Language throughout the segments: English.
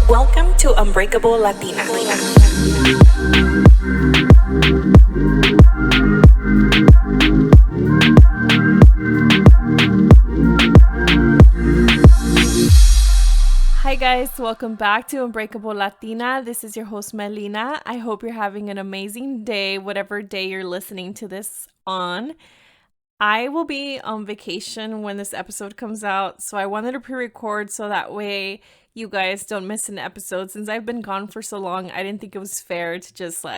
Welcome to Unbreakable Latina. Hi guys, welcome back to Unbreakable Latina. This is your host Melina. I hope you're having an amazing day, whatever day you're listening to this on. I will be on vacation when this episode comes out, so I wanted to pre-record so that way you guys don't miss an episode. Since I've been gone for so long, I didn't think it was fair to just all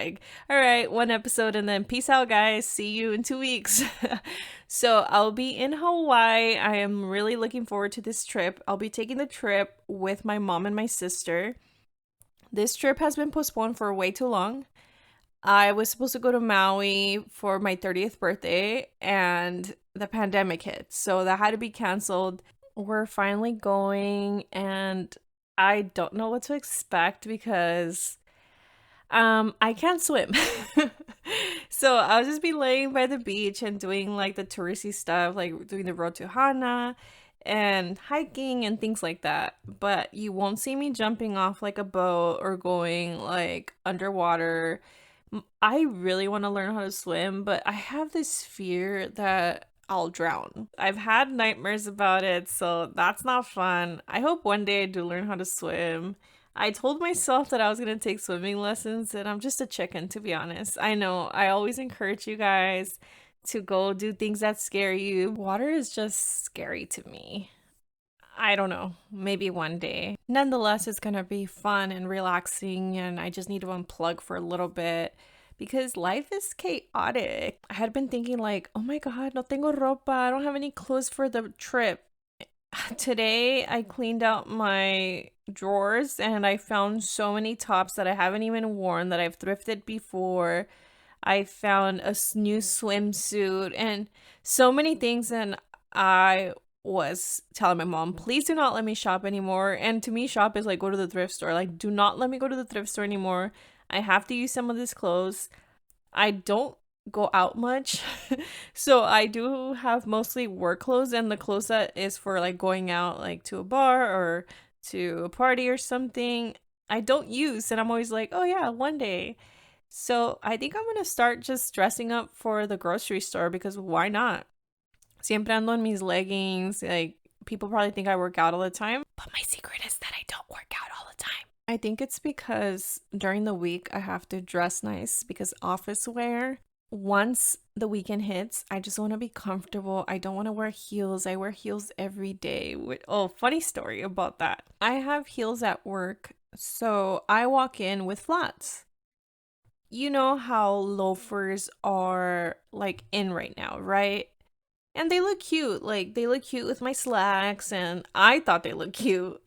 right, one episode and then peace out guys, see you in 2 weeks. So I'll be in Hawaii. I am really looking forward to this trip. I'll be taking the trip with my mom and my sister. This trip has been postponed for way too long. I was supposed to go to Maui for my 30th birthday and the pandemic hit. So that had to be canceled. We're finally going and I don't know what to expect because I can't swim. So I'll just be laying by the beach and doing like the touristy stuff, like doing the road to Hana and hiking and things like that. But you won't see me jumping off like a boat or going like underwater. I really want to learn how to swim, but I have this fear that I'll drown. I've had nightmares about it, so that's not fun. I hope one day I do learn how to swim. I told myself that I was going to take swimming lessons, and I'm just a chicken, to be honest. I know, I always encourage you guys to go do things that scare you. Water is just scary to me. I don't know, maybe one day. Nonetheless, it's gonna be fun and relaxing, and I just need to unplug for a little bit because life is chaotic. I had been thinking, like, oh my god, no tengo ropa, I don't have any clothes for the trip. Today, I cleaned out my drawers and I found so many tops that I haven't even worn that I've thrifted before. I found a new swimsuit and so many things, and I was telling my mom, please do not let me shop anymore. And to me, shop is like go to the thrift store. Like, do not let me go to the thrift store anymore. I have to use some of these clothes. I don't go out much. So I do have mostly work clothes, and the clothes that is for like going out like to a bar or to a party or something, I don't use. And I'm always like, oh yeah, one day. So I think I'm gonna start just dressing up for the grocery store because why not? Siempre ando en mis leggings. Like, people probably think I work out all the time, but my secret is that I don't work out all the time. I think it's because during the week I have to dress nice because office wear. Once the weekend hits, I just want to be comfortable. I don't want to wear heels. I wear heels every day. Oh, funny story about that. I have heels at work, so I walk in with flats. You know how loafers are like in right now, right? And they look cute. Like, they look cute with my slacks, and I thought they looked cute.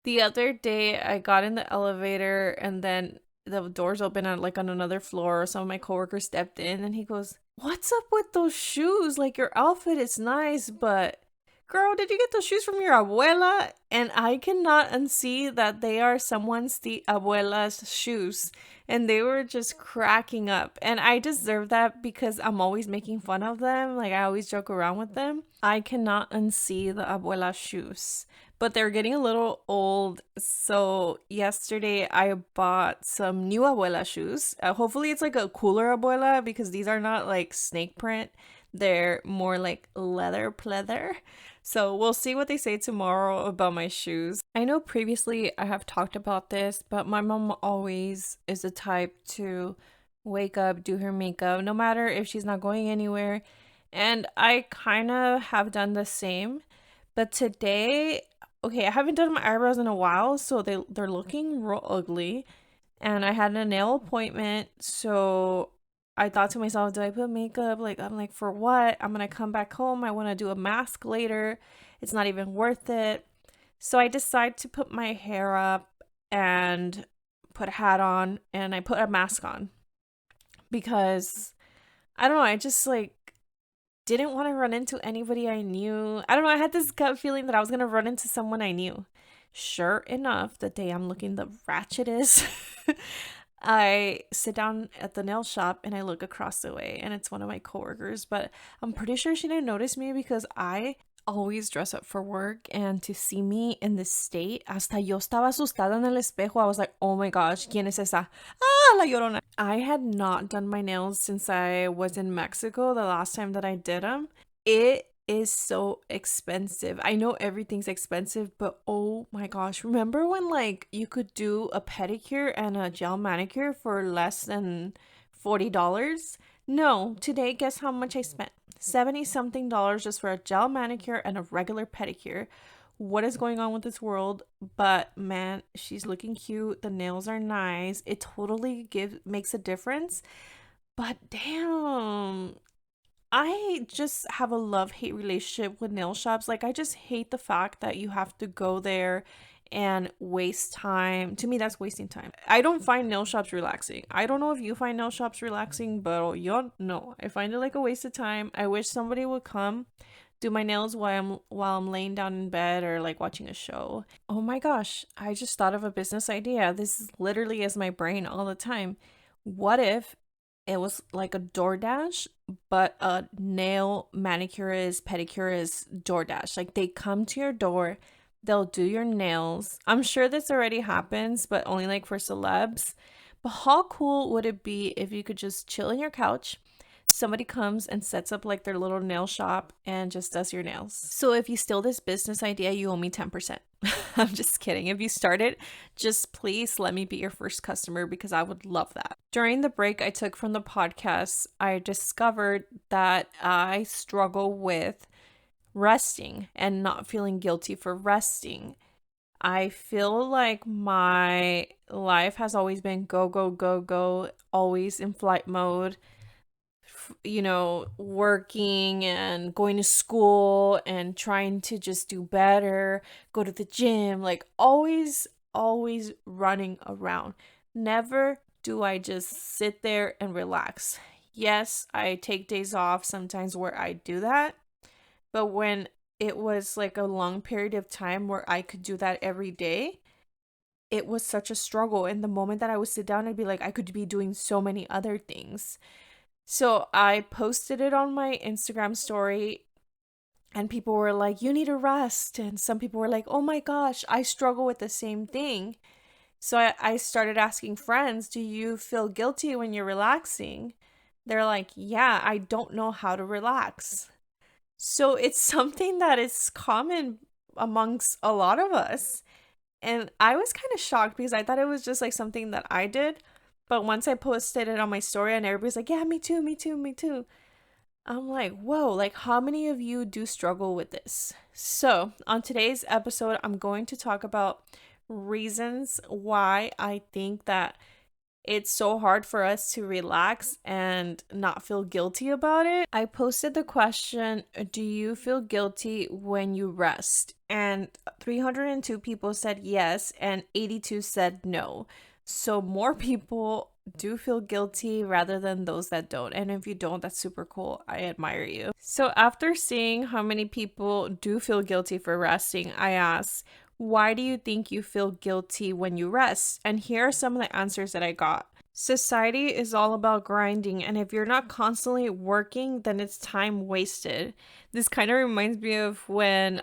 The other day, I got in the elevator, and then the doors open on another floor. Some of my coworkers stepped in, and he goes, "What's up with those shoes? Like, your outfit is nice, but girl, did you get those shoes from your abuela?" And I cannot unsee that they are someone's abuela's shoes. And they were just cracking up. And I deserve that because I'm always making fun of them. Like, I always joke around with them. I cannot unsee the abuela shoes. But they're getting a little old. So yesterday I bought some new abuela shoes. Hopefully it's like a cooler abuela because these are not like snake print. They're more like leather pleather. So we'll see what they say tomorrow about my shoes. I know previously I have talked about this, but my mom always is the type to wake up, do her makeup, no matter if she's not going anywhere. And I kind of have done the same. But today, okay, I haven't done my eyebrows in a while, so they're looking real ugly. And I had a nail appointment, so I thought to myself, do I put makeup? Like, I'm like, for what? I'm gonna come back home. I want to do a mask later. It's not even worth it. So I decide to put my hair up and put a hat on, and I put a mask on because I don't know. I just like didn't want to run into anybody I knew. I don't know. I had this gut feeling that I was gonna run into someone I knew. Sure enough, the day I'm looking the ratchetest, I sit down at the nail shop and I look across the way and it's one of my coworkers, but I'm pretty sure she didn't notice me because I always dress up for work, and to see me in this state, hasta yo estaba asustada en el espejo. I was like, oh my gosh, ¿quién es esa? Ah, la llorona. I had not done my nails since I was in Mexico the last time that I did them. It is so expensive. I know everything's expensive, but oh my gosh, remember when like you could do a pedicure and a gel manicure for less than $40? No, today, guess how much I spent? 70 something dollars just for a gel manicure and a regular pedicure. What is going on with this world? But man, she's looking cute. The nails are nice. It totally makes a difference. But damn, I just have a love-hate relationship with nail shops. Like, I just hate the fact that you have to go there and waste time. To me, that's wasting time. I don't find nail shops relaxing. I don't know if you find nail shops relaxing, but you no, I find it like a waste of time. I wish somebody would come do my nails while I'm laying down in bed or like watching a show. Oh my gosh, I just thought of a business idea. This literally is my brain all the time. What if it was like a DoorDash, but a nail manicurist, pedicurist DoorDash? Like they come to your door, they'll do your nails. I'm sure this already happens, but only like for celebs. But how cool would it be if you could just chill on your couch? Somebody comes and sets up like their little nail shop and just does your nails. So if you steal this business idea, you owe me 10%. I'm just kidding. If you start it, just please let me be your first customer because I would love that. During the break I took from the podcast, I discovered that I struggle with resting and not feeling guilty for resting. I feel like my life has always been go, go, go, go, always in flight mode, working and going to school and trying to just do better, go to the gym, like always running around. Never do I just sit there and relax. Yes, I take days off sometimes where I do that, but when it was like a long period of time where I could do that every day, it was such a struggle. And the moment that I would sit down, I'd be like, I could be doing so many other things. So I posted it on my Instagram story, and people were like, you need to rest. And some people were like, oh my gosh, I struggle with the same thing. So I started asking friends, do you feel guilty when you're relaxing? They're like, yeah, I don't know how to relax. So it's something that is common amongst a lot of us. And I was kind of shocked because I thought it was just like something that I did. But once I posted it on my story and everybody's like, yeah, me too, me too, me too. I'm like, whoa, like how many of you do struggle with this? So on today's episode, I'm going to talk about reasons why I think that it's so hard for us to relax and not feel guilty about it. I posted the question, do you feel guilty when you rest? And 302 people said yes, and 82 said no. So more people do feel guilty rather than those that don't. And if you don't, that's super cool. I admire you. So after seeing how many people do feel guilty for resting, I asked, why do you think you feel guilty when you rest? And here are some of the answers that I got. Society is all about grinding, and if you're not constantly working, then it's time wasted. This kind of reminds me of when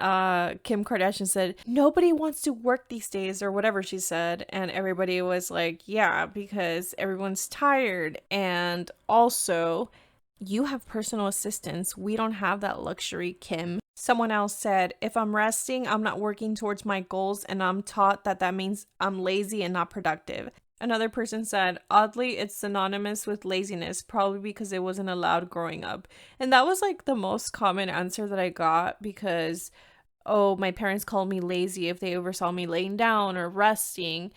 Kim Kardashian said, nobody wants to work these days, or whatever she said, and everybody was like, yeah, because everyone's tired, and also, you have personal assistants. We don't have that luxury, Kim. Someone else said, if I'm resting, I'm not working towards my goals, and I'm taught that that means I'm lazy and not productive. Another person said, oddly, it's synonymous with laziness, probably because it wasn't allowed growing up. And that was like the most common answer that I got because, oh, my parents called me lazy if they ever saw me laying down or resting.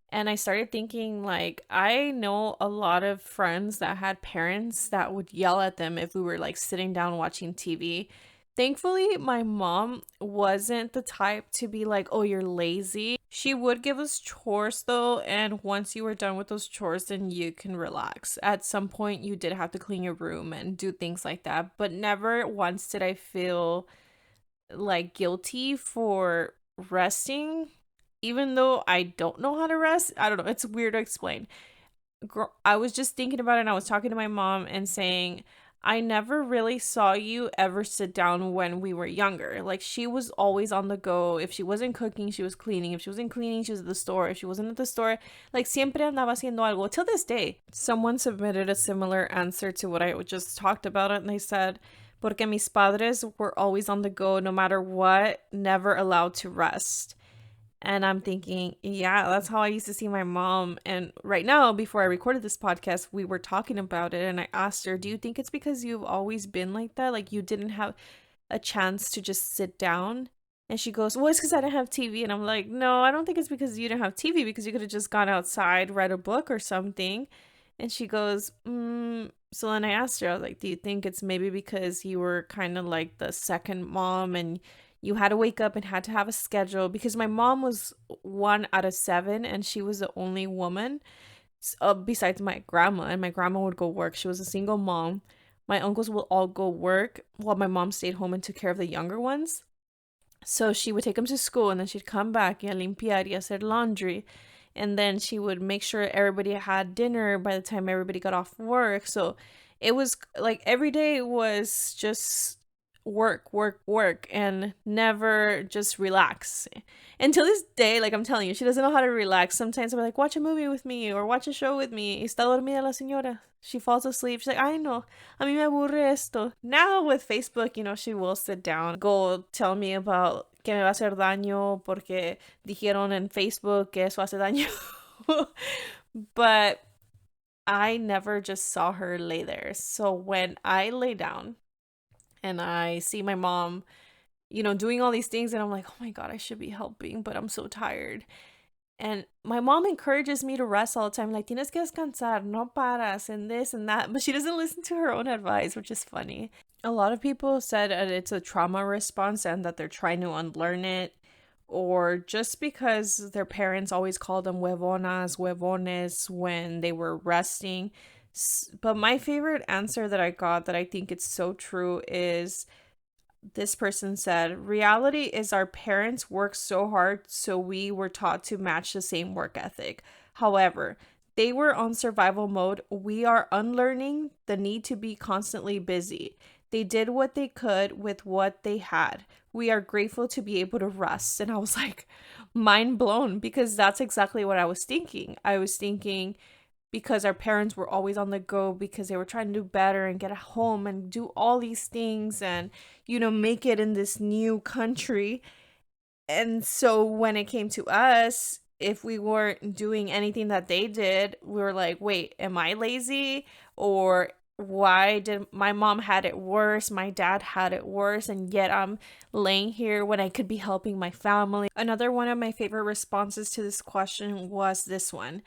And I started thinking, like, I know a lot of friends that had parents that would yell at them if we were like sitting down watching TV. Thankfully, my mom wasn't the type to be like, oh, you're lazy. She would give us chores though, and once you were done with those chores, then you can relax. At some point, you did have to clean your room and do things like that, but never once did I feel like guilty for resting, even though I don't know how to rest. I don't know, it's weird to explain. I was just thinking about it and I was talking to my mom and saying, I never really saw you ever sit down when we were younger. Like, she was always on the go. If she wasn't cooking, she was cleaning. If she wasn't cleaning, she was at the store. If she wasn't at the store, like, siempre andaba haciendo algo. Till this day, someone submitted a similar answer to what I just talked about, and they said, porque mis padres were always on the go no matter what, never allowed to rest. And I'm thinking, yeah, that's how I used to see my mom. And right now, before I recorded this podcast, we were talking about it. And I asked her, do you think it's because you've always been like that? Like, you didn't have a chance to just sit down? And she goes, well, it's because I didn't have TV. And I'm like, no, I don't think it's because you didn't have TV, because you could have just gone outside, read a book or something. And she goes, so then I asked her, I was like, do you think it's maybe because you were kind of like the second mom and you had to wake up and had to have a schedule? Because my mom was 1 out of 7 and she was the only woman besides my grandma, and my grandma would go work. She was a single mom. My uncles would all go work while my mom stayed home and took care of the younger ones. So she would take them to school and then she'd come back y a limpiar y hacer laundry. And then she would make sure everybody had dinner by the time everybody got off work. So it was like every day was just work, work, work, and never just relax. Until this day, like I'm telling you, she doesn't know how to relax. Sometimes I'm like, watch a movie with me or watch a show with me. Está dormida la señora. She falls asleep. She's like, ay no, a mí me aburre esto. Now with Facebook, she will sit down, go tell me about que me va a hacer daño porque dijeron en Facebook que eso hace daño. But I never just saw her lay there. So when I lay down and I see my mom, doing all these things, and I'm like, oh my God, I should be helping, but I'm so tired. And my mom encourages me to rest all the time, like, tienes que descansar, no paras, and this and that. But she doesn't listen to her own advice, which is funny. A lot of people said that it's a trauma response and that they're trying to unlearn it, or just because their parents always called them huevonas, huevones when they were resting. But my favorite answer that I got, that I think it's so true, is this person said, reality is our parents worked so hard, so we were taught to match the same work ethic. However, they were on survival mode. We are unlearning the need to be constantly busy. They did what they could with what they had. We are grateful to be able to rest. And I was like, mind blown, because that's exactly what I was thinking. I was thinking, because our parents were always on the go, because they were trying to do better and get home and do all these things and, make it in this new country. And so when it came to us, if we weren't doing anything that they did, we were like, wait, am I lazy? Or why did my mom had it worse? My dad had it worse. And yet I'm laying here when I could be helping my family. Another one of my favorite responses to this question was this one.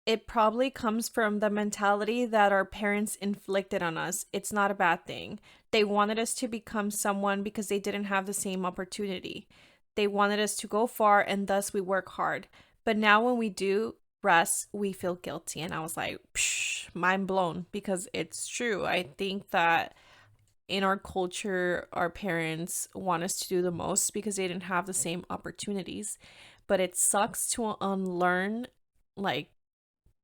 It probably comes from the mentality that our parents inflicted on us. It's not a bad thing. They wanted us to become someone because they didn't have the same opportunity. They wanted us to go far, and thus we work hard. But now when we do rest, we feel guilty. And I was like, psh, mind blown, because it's true. I think that in our culture, our parents want us to do the most because they didn't have the same opportunities. But it sucks to unlearn, like,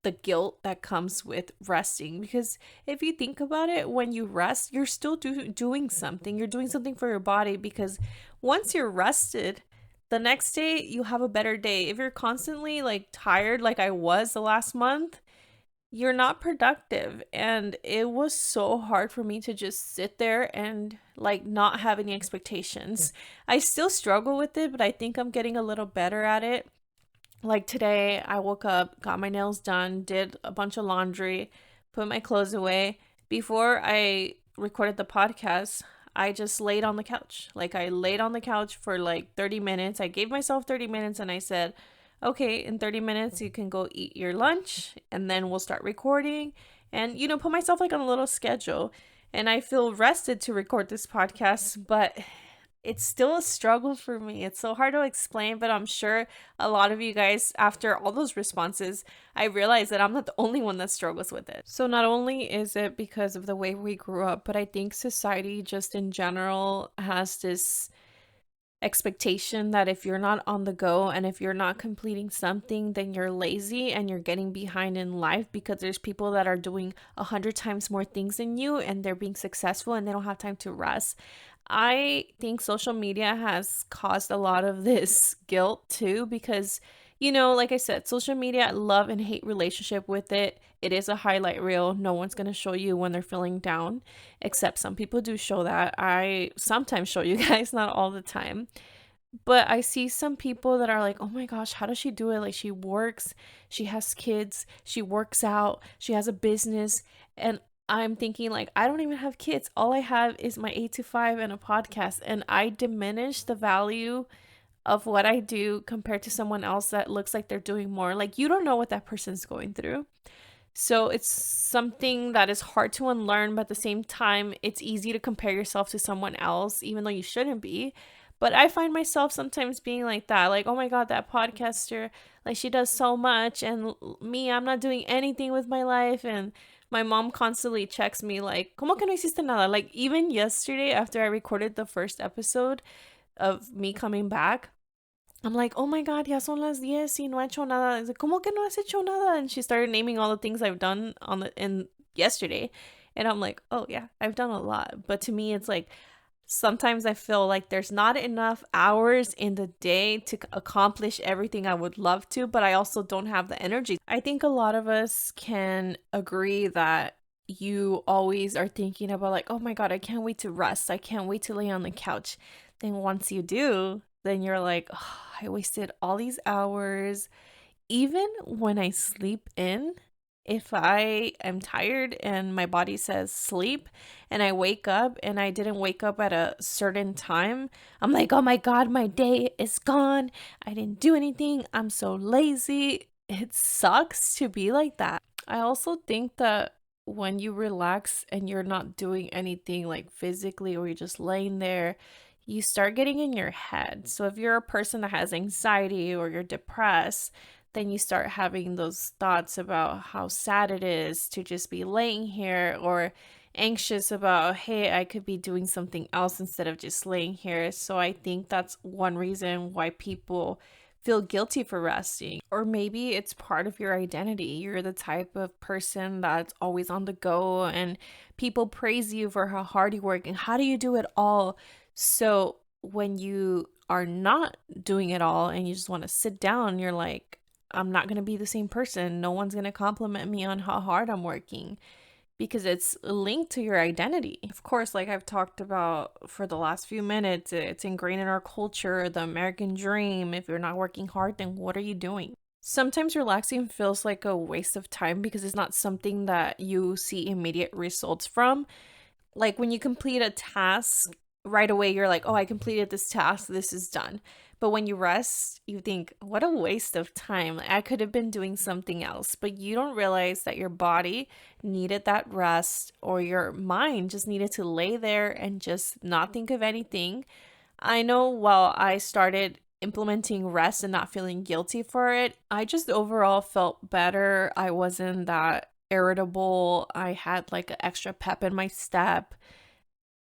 the guilt that comes with resting, because if you think about it, when you rest, you're still doing something. You're doing something for your body, because once you're rested, the next day you have a better day. If you're constantly like tired, like I was the last month, you're not productive. And it was so hard for me to just sit there and like not have any expectations. I still struggle with it, but I think I'm getting a little better at it. Like today, I woke up, got my nails done, did a bunch of laundry, put my clothes away. Before I recorded the podcast, I just laid on the couch. Like, I laid on the couch for like 30 minutes. I gave myself 30 minutes and I said, okay, in 30 minutes, you can go eat your lunch and then we'll start recording. And, put myself like on a little schedule. And I feel rested to record this podcast, but it's still a struggle for me. It's so hard to explain, but I'm sure a lot of you guys, after all those responses, I realize that I'm not the only one that struggles with it. So not only is it because of the way we grew up, but I think society just in general has this expectation that if you're not on the go and if you're not completing something, then you're lazy and you're getting behind in life, because there's people that are doing 100 times more things than you and they're being successful and they don't have time to rest. I think social media has caused a lot of this guilt too, because, like I said, social media, love and hate relationship with it. It is a highlight reel. No one's going to show you when they're feeling down, except some people do show that. I sometimes show you guys, not all the time. But I see some people that are like, oh my gosh, how does she do it? Like, she works, she has kids, she works out, she has a business. And I'm thinking, like, I don't even have kids. All I have is my 8 to 5 and a podcast. And I diminish the value of what I do compared to someone else that looks like they're doing more. Like, you don't know what that person's going through. So it's something that is hard to unlearn, but at the same time, it's easy to compare yourself to someone else, even though you shouldn't be. But I find myself sometimes being like that, like, oh my God, that podcaster, like, she does so much, and me, I'm not doing anything with my life. And my mom constantly checks me, like, ¿Cómo que no hiciste nada? Like, even yesterday, after I recorded the first episode of me coming back, I'm like, oh my God, ya son las 10 y no he hecho nada. It's like, ¿Cómo que no has hecho nada? And she started naming all the things I've done in yesterday. And I'm like, oh yeah, I've done a lot. But to me, it's like, sometimes I feel like there's not enough hours in the day to accomplish everything I would love to, but I also don't have the energy. I think a lot of us can agree that you always are thinking about, like, oh my God, I can't wait to rest. I can't wait to lay on the couch. Then once you do, then you're like, oh, I wasted all these hours. Even when I sleep in, if I am tired and my body says sleep and I wake up and I didn't wake up at a certain time, I'm like, oh my God, my day is gone. I didn't do anything. I'm so lazy. It sucks to be like that. I also think that when you relax and you're not doing anything like physically, or you're just laying there, you start getting in your head. So if you're a person that has anxiety or you're depressed, then you start having those thoughts about how sad it is to just be laying here, or anxious about, hey, I could be doing something else instead of just laying here. So I think that's one reason why people feel guilty for resting. Or maybe it's part of your identity. You're the type of person that's always on the go, and people praise you for how hard you work and how do you do it all. So when you are not doing it all and you just want to sit down, you're like, I'm not going to be the same person. No one's going to compliment me on how hard I'm working, because it's linked to your identity. Of course, like I've talked about for the last few minutes, it's ingrained in our culture, the American dream. If you're not working hard, then what are you doing? Sometimes relaxing feels like a waste of time because it's not something that you see immediate results from. Like when you complete a task, right away you're like, oh, I completed this task, this is done. But when you rest, you think, what a waste of time. Like, I could have been doing something else. But you don't realize that your body needed that rest, or your mind just needed to lay there and just not think of anything. I know while I started implementing rest and not feeling guilty for it, I just overall felt better. I wasn't that irritable. I had like an extra pep in my step,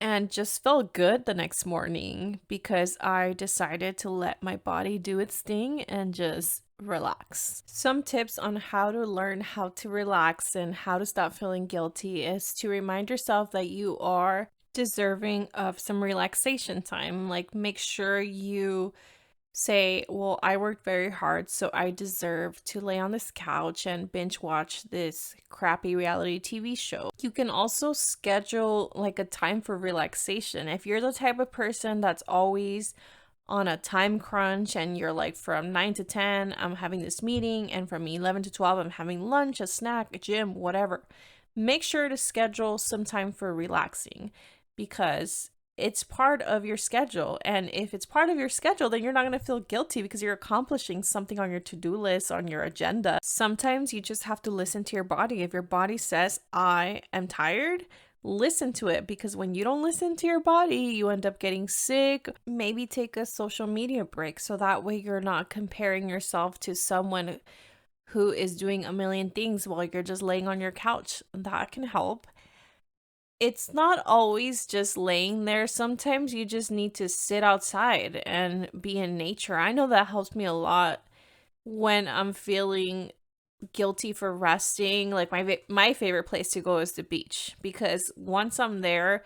and just felt good the next morning because I decided to let my body do its thing and just relax. Some tips on how to learn how to relax and how to stop feeling guilty is to remind yourself that you are deserving of some relaxation time. Like, make sure you say, well, I worked very hard, so I deserve to lay on this couch and binge watch this crappy reality TV show. You can also schedule like a time for relaxation. If you're the type of person that's always on a time crunch and you're like, from 9 to 10, I'm having this meeting, and from 11 to 12, I'm having lunch, a snack, a gym, whatever. Make sure to schedule some time for relaxing, because it's part of your schedule. And if it's part of your schedule, then you're not going to feel guilty because you're accomplishing something on your to-do list, on your agenda. Sometimes you just have to listen to your body. If your body says, I am tired, listen to it, because when you don't listen to your body, you end up getting sick. Maybe take a social media break so that way you're not comparing yourself to someone who is doing a million things while you're just laying on your couch. That can help. it's not always just laying there. Sometimes you just need to sit outside and be in nature. I know that helps me a lot when I'm feeling guilty for resting. Like my favorite place to go is the beach, because once I'm there,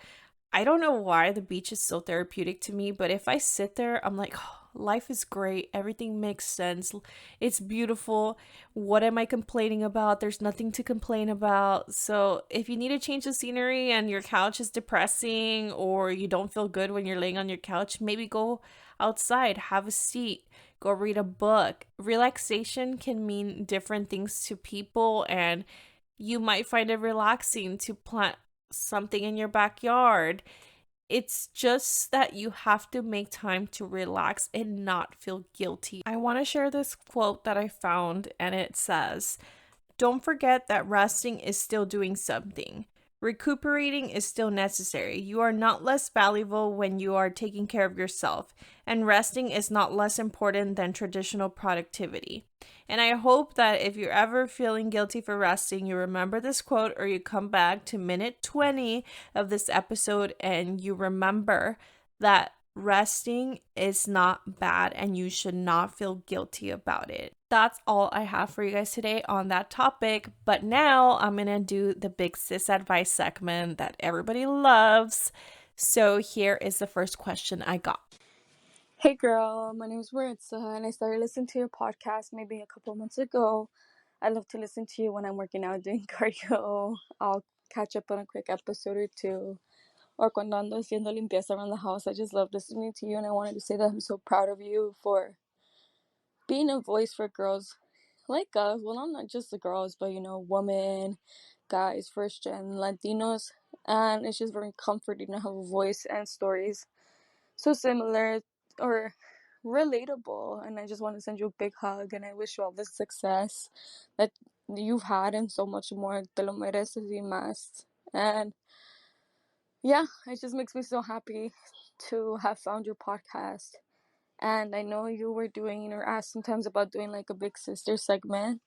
I don't know why the beach is so therapeutic to me, but if I sit there, I'm like, oh, life is great. Everything makes sense. It's beautiful. What am I complaining about? There's nothing to complain about. So, if you need to change the scenery and your couch is depressing or you don't feel good when you're laying on your couch, maybe go outside, have a seat, go read a book. Relaxation can mean different things to people, and you might find it relaxing to plant something in your backyard. It's just that you have to make time to relax and not feel guilty. I want to share this quote that I found, and it says, "Don't forget that resting is still doing something. Recuperating is still necessary. You are not less valuable when you are taking care of yourself, and resting is not less important than traditional productivity." And I hope that if you're ever feeling guilty for resting, you remember this quote, or you come back to minute 20 of this episode and you remember that resting is not bad and you should not feel guilty about it. That's all I have for you guys today on that topic. But now I'm going to do the Big Sis advice segment that everybody loves. So here is the first question I got. Hey girl, my name is Maritza and I started listening to your podcast maybe a couple months ago. I love to listen to you when I'm working out doing cardio. I'll catch up on a quick episode or two. Or cuando ando haciendo limpieza around the house. I just love listening to you, and I wanted to say that I'm so proud of you for being a voice for girls like us. Well, not just the girls, but women, guys, first gen, Latinos. And it's just very comforting to have a voice and stories so similar or relatable. And I just want to send you a big hug, and I wish you all the success that you've had and so much more. Te lo mereces y más. And yeah, it just makes me so happy to have found your podcast. And I know you were doing or asked sometimes about doing like a big sister segment.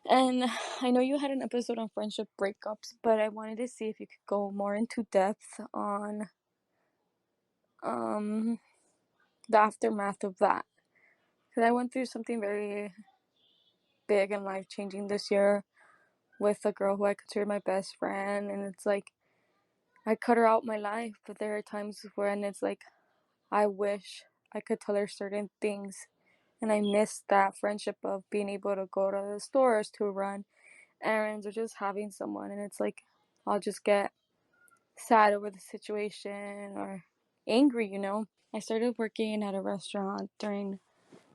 And I know you had an episode on friendship breakups, but I wanted to see if you could go more into depth on the aftermath of that. Because I went through something very big and life changing this year with a girl who I consider my best friend. And it's like, I cut her out my life, but there are times when it's like, I wish I could tell her certain things. And I miss that friendship of being able to go to the stores to run errands or just having someone. And it's like, I'll just get sad over the situation or angry. I started working at a restaurant during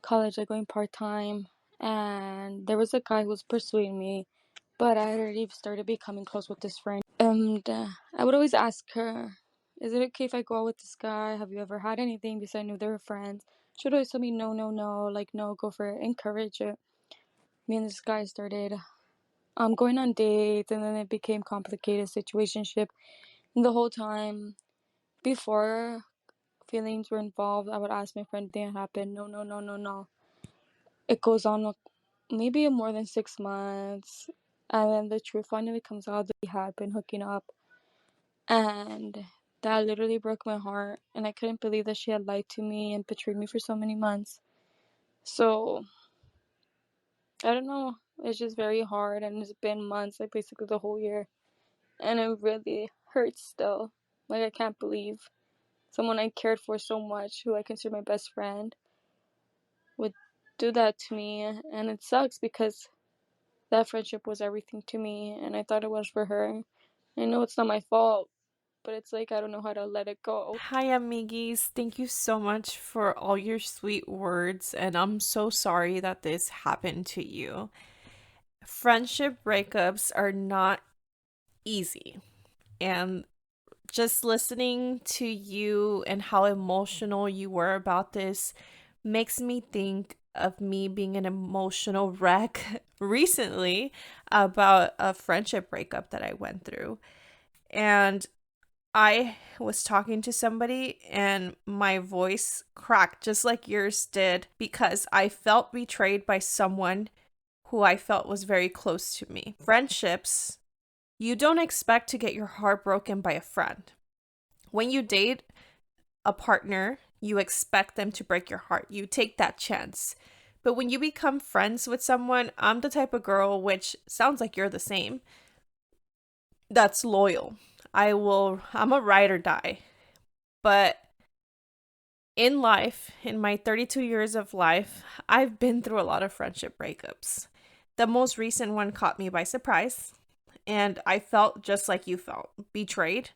college, like going part-time, and there was a guy who was pursuing me, but I had already started becoming close with this friend. And I would always ask her, is it okay if I go out with this guy? Have you ever had anything? Because I knew they were friends. She'd always tell me, no, no, no, like, no, go for it, encourage it. Me and this guy started going on dates, and then it became complicated situationship. And the whole time, before feelings were involved, I would ask my friend, did that happen? No, no, no, no, no. It goes on maybe more than 6 months, and then the truth finally comes out that we had been hooking up, and that literally broke my heart, and I couldn't believe that she had lied to me and betrayed me for so many months. So I don't know, it's just very hard, and it's been months, like basically the whole year, and it really hurts still. Like, I can't believe someone I cared for so much, who I consider my best friend, would do that to me. And it sucks because that friendship was everything to me, and I thought it was for her. I know it's not my fault, but it's like I don't know how to let it go. Hi, amigues. Thank you so much for all your sweet words, and I'm so sorry that this happened to you. Friendship breakups are not easy, and just listening to you and how emotional you were about this makes me think of me being an emotional wreck recently about a friendship breakup that I went through. And I was talking to somebody and my voice cracked just like yours did, because I felt betrayed by someone who I felt was very close to me. Friendships You don't expect to get your heart broken by a friend. When you date a partner, you expect them to break your heart. You take that chance. But when you become friends with someone, I'm the type of girl, which sounds like you're the same, that's loyal. I'm a ride or die. But in life, in my 32 years of life, I've been through a lot of friendship breakups. The most recent one caught me by surprise, and I felt just like you felt, betrayed.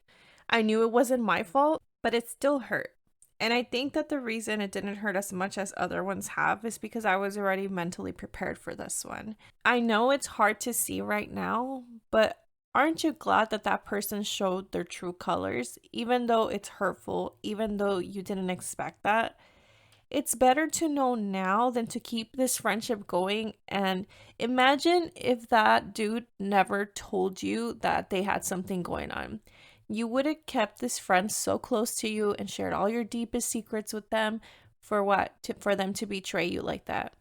I knew it wasn't my fault, but it still hurt. And I think that the reason it didn't hurt as much as other ones have is because I was already mentally prepared for this one. I know it's hard to see right now, but aren't you glad that that person showed their true colors, even though it's hurtful, even though you didn't expect that? It's better to know now than to keep this friendship going. And imagine if that dude never told you that they had something going on. You would have kept this friend so close to you and shared all your deepest secrets with them for what? For them to betray you like that.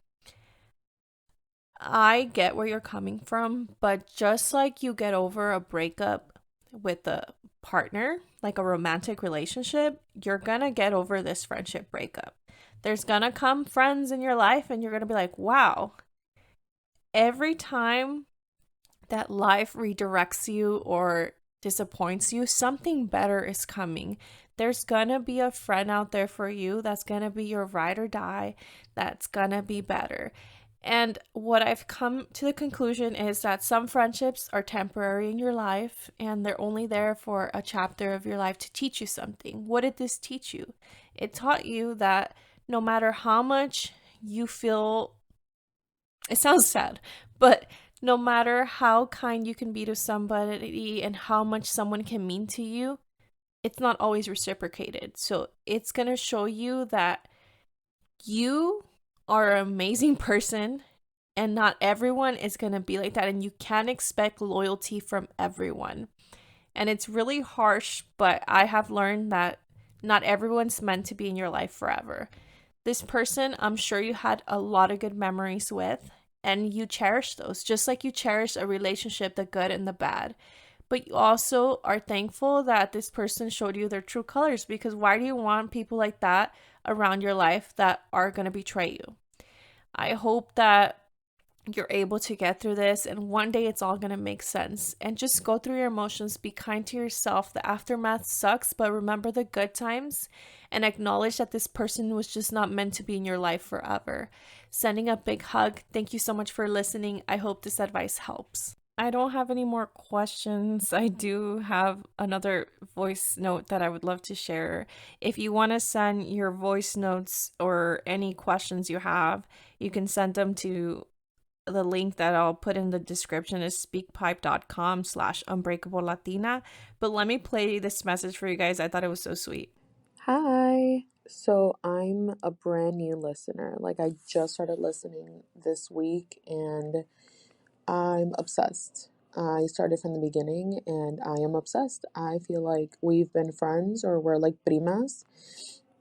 I get where you're coming from, but just like you get over a breakup with a partner, like a romantic relationship, you're gonna get over this friendship breakup. There's gonna come friends in your life, and you're gonna be like, wow, every time that life redirects you or disappoints you, something better is coming. There's gonna be a friend out there for you that's gonna be your ride or die, that's gonna be better. And what I've come to the conclusion is that some friendships are temporary in your life and they're only there for a chapter of your life to teach you something. What did this teach you? It taught you that no matter how much you feel, it sounds sad, but no matter how kind you can be to somebody and how much someone can mean to you, it's not always reciprocated. So it's going to show you that you are an amazing person and not everyone is going to be like that. And you can't expect loyalty from everyone. And it's really harsh, but I have learned that not everyone's meant to be in your life forever. This person, I'm sure you had a lot of good memories with, and you cherish those, just like you cherish a relationship, the good and the bad. But you also are thankful that this person showed you their true colors, because why do you want people like that around your life that are going to betray you? I hope that you're able to get through this, and one day it's all going to make sense. And just go through your emotions, be kind to yourself. The aftermath sucks, but remember the good times and acknowledge that this person was just not meant to be in your life forever. Sending a big hug. Thank you so much for listening. I hope this advice helps. I don't have any more questions. I do have another voice note that I would love to share. If you want to send your voice notes or any questions you have, you can send them to the link that I'll put in the description is speakpipe.com/unbreakable Latina. But let me play this message for you guys. I thought it was so sweet. Hi. So I'm a brand new listener. Like I just started listening this week and I'm obsessed. I started from the beginning and I am obsessed. I feel like we've been friends or we're like primas.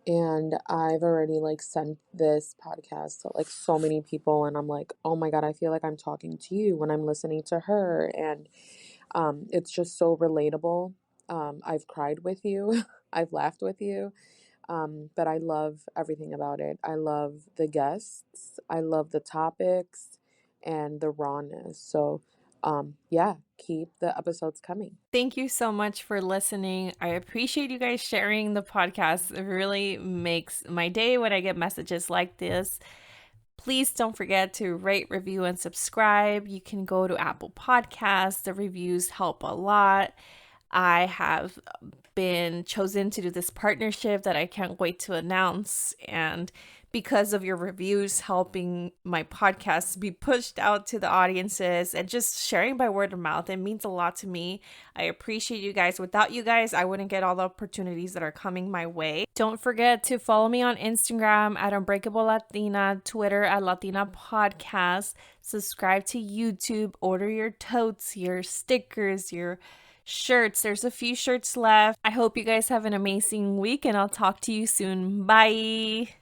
And I've already like sent this podcast to like so many people and I'm like, oh my God, I feel like I'm talking to you when I'm listening to her. And it's just so relatable. I've cried with you. I've laughed with you. But I love everything about it. I love the guests. I love the topics and the rawness. So, yeah, keep the episodes coming. Thank you so much for listening. I appreciate you guys sharing the podcast. It really makes my day when I get messages like this. Please don't forget to rate, review, and subscribe. You can go to Apple Podcasts. The reviews help a lot. I have been chosen to do this partnership that I can't wait to announce. And because of your reviews helping my podcast be pushed out to the audiences and just sharing by word of mouth, it means a lot to me. I appreciate you guys. Without you guys, I wouldn't get all the opportunities that are coming my way. Don't forget to follow me on Instagram at Unbreakable Latina, Twitter at Latina Podcast, subscribe to YouTube, order your totes, your stickers, your shirts. There's a few shirts left. I hope you guys have an amazing week and I'll talk to you soon. Bye.